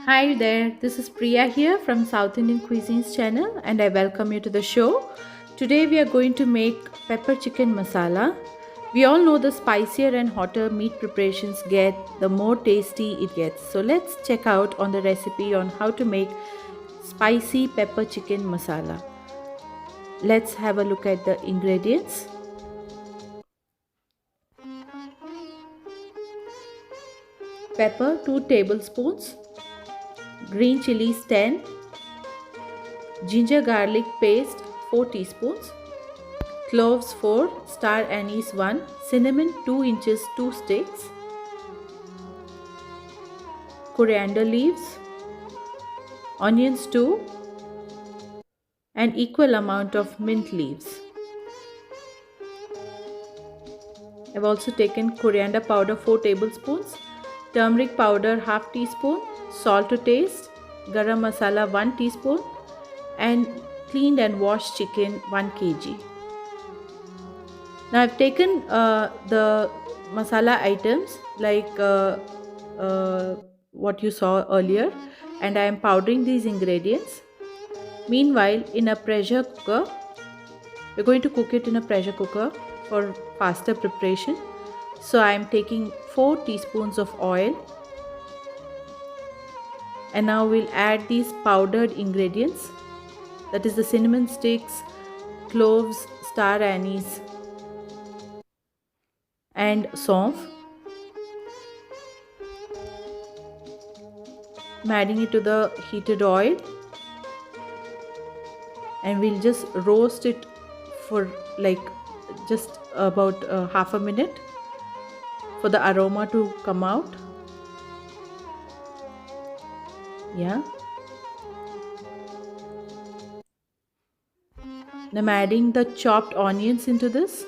Hi there, this is Priya here from South Indian Cuisines channel and I welcome you to the show. Today we are going to make pepper chicken masala. We all know the spicier and hotter meat preparations get, the more tasty it gets. So let's check out on the recipe on how to make spicy pepper chicken masala. Let's have a look at the ingredients. Pepper 2 tablespoons, green chilies 10, ginger garlic paste 4 teaspoons, cloves 4, star anise 1, cinnamon 2 inches 2 sticks, coriander leaves, onions 2, and equal amount of mint leaves. I've also taken coriander powder 4 tablespoons, turmeric powder half teaspoon, salt to taste, garam masala 1 teaspoon, and cleaned and washed chicken 1 kg. Now I've taken the masala items like what you saw earlier, and I am powdering these ingredients. Meanwhile, in a pressure cooker, we're going to cook it in a pressure cooker for faster preparation. So I am taking 4 teaspoons of oil, and now we'll add these powdered ingredients, that is the cinnamon sticks, cloves, star anise, and saunf. I'm adding it to the heated oil and we'll just roast it for like just about half a minute for the aroma to come out. Yeah. I'm adding the chopped onions into this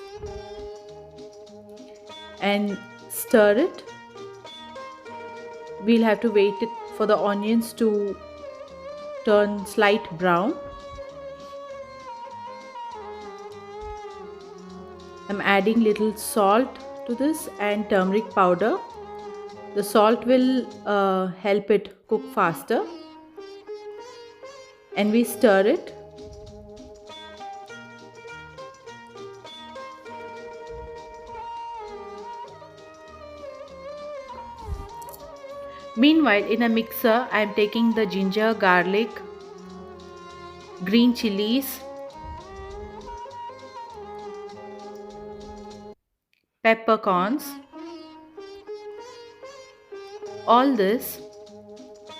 and stir it. We'll have to wait for the onions to turn slight brown. I'm adding little salt to this and turmeric powder. The salt will help it cook faster, and we stir it. Meanwhile, in a mixer, I am taking the ginger, garlic, green chilies, peppercorns, all this,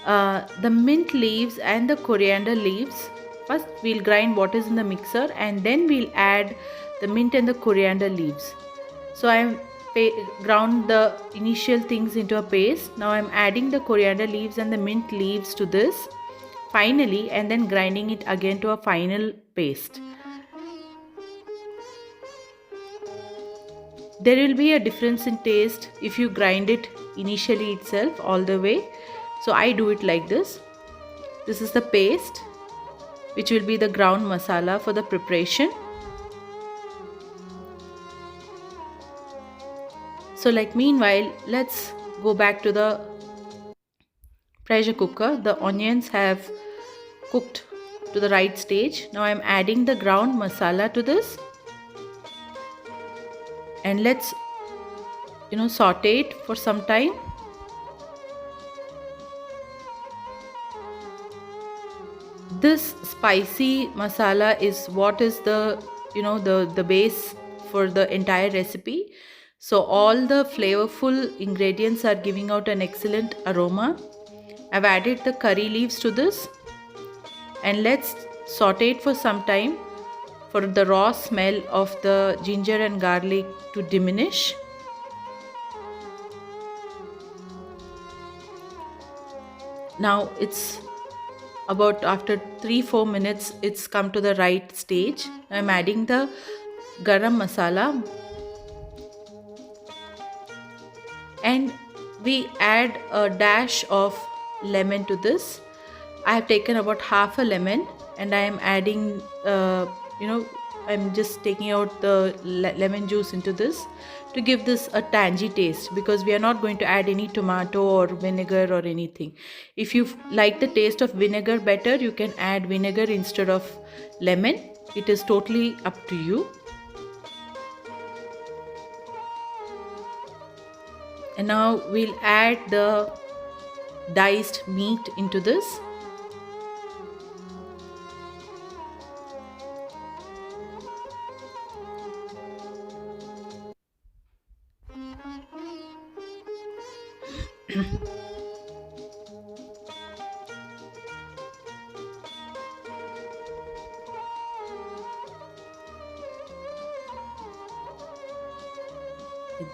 the mint leaves and the coriander leaves. First we'll grind what is in the mixer and then we'll add the mint and the coriander leaves. So I am ground the initial things into a paste. Now I am adding the coriander leaves and the mint leaves to this finally, and then grinding it again to a final paste. There will be a difference in taste if you grind it initially itself all the way. So I do it like this. This is the paste which will be the ground masala for the preparation. So meanwhile, let's go back to the pressure cooker. The onions have cooked to the right stage. Now I am adding the ground masala to this. And let's saute it for some time. This spicy masala is what is the the base for the entire recipe. So all the flavorful ingredients are giving out an excellent aroma. I've added the curry leaves to this, and let's saute it for some time for the raw smell of the ginger and garlic to diminish. Now it's about after 3-4 minutes, it's come to the right stage. I'm adding the garam masala and we add a dash of lemon to this. I have taken about half a lemon and I am adding I'm just taking out the lemon juice into this to give this a tangy taste, because we are not going to add any tomato or vinegar or anything. If you like the taste of vinegar better, you can add vinegar instead of lemon. It is totally up to you. And now we'll add the diced meat into this.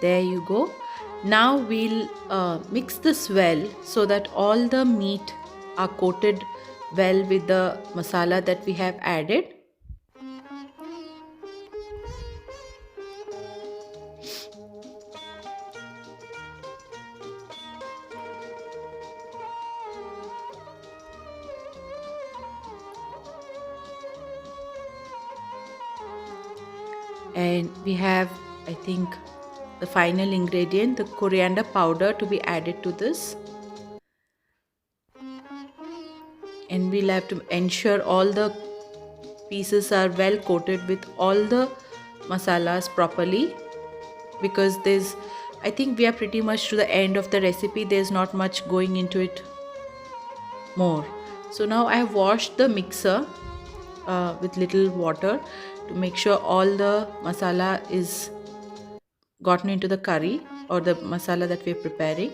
There you go. Now we'll mix this well so that all the meat are coated well with the masala that we have added. And we have, I think, the final ingredient, the coriander powder, to be added to this. And we'll have to ensure all the pieces are well coated with all the masalas properly, because I think we are pretty much to the end of the recipe. There's not much going into it more. So now I have washed the mixer with little water to make sure all the masala is gotten into the curry or the masala that we're preparing.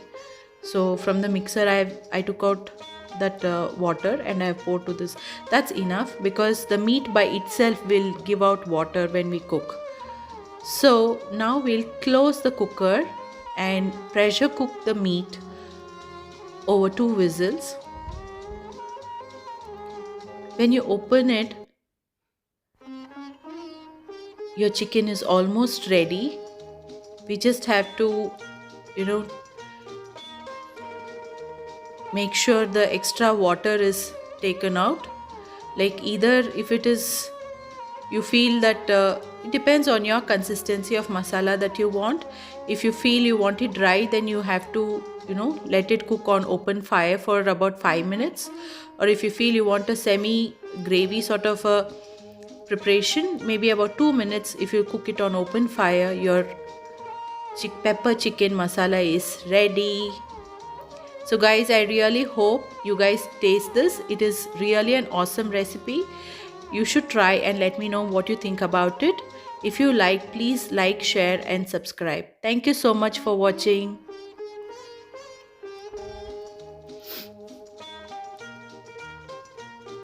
So from the mixer I took out that water and I poured to this. That's enough, because the meat by itself will give out water when we cook. So now we'll close the cooker and pressure cook the meat over 2 whistles. When you open it, your chicken is almost ready. We just have to, make sure the extra water is taken out. Like, either if it is, you feel that it depends on your consistency of masala that you want. If you feel you want it dry, then you have to, let it cook on open fire for about 5 minutes. Or if you feel you want a semi gravy sort of a preparation, maybe about 2 minutes. If you cook it on open fire, your pepper chicken masala is ready. So guys, I really hope you guys taste this. It is really an awesome recipe. You should try and let me know what you think about it. If you like, please like, share and subscribe. Thank you so much for watching.